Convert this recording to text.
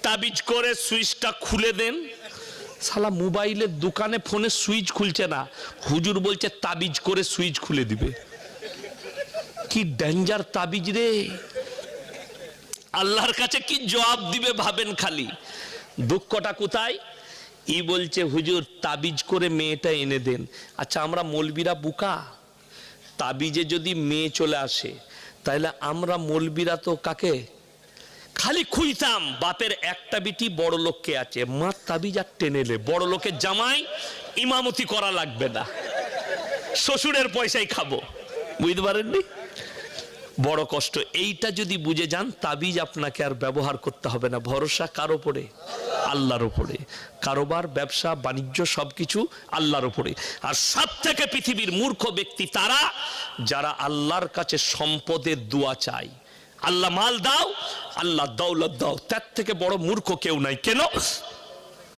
তাবিজ করে সুইচটা খুলে দেন। শালা মোবাইলের দোকানে ফোনে সুইচ খুলছে না, হুজুর বলছে তাবিজ করে সুইচ খুলে দিবে। কি ডেঞ্জার তাবিজ রে! আল্লাহর কাছে কি জবাব দিবে ভাবেন খালি। দুঃখটা কোথায়? ই বলছে হুজুর তাবিজ করে মেয়েটা এনে দেন। আচ্ছা আমরা মৌলবীরা বুকা? তাবিজে যদি মেয়ে চলে আসে তাহলে আমরা মৌলবীরা তো কাকে খালি খুঁজতাম? বাপের একটা বিটি বড় লোককে আছে, মা তাবিজ আর টেনেলে বড় লোকের জামাই, ইমামতি করা লাগবে না, শ্বশুরের পয়সাই খাবো। বুঝতে পারেননি? বড় কষ্ট। এইটা যদি বুঝে যান তাবিজ আপনাকে আর ব্যবহার করতে হবে না। ভরসা কার উপরে? আল্লাহর উপরে। কারোবার, ব্যবসা, বাণিজ্য সবকিছু আল্লাহর উপরে। আর সব থেকে পৃথিবীর মূর্খ ব্যক্তি তারা যারা আল্লাহর কাছে সম্পদের দোয়া চায়। আল্লাহ মাল দাও, আল্লাহ দৌলত দাও, তার থেকে বড় মূর্খ কেউ নাই। কেন?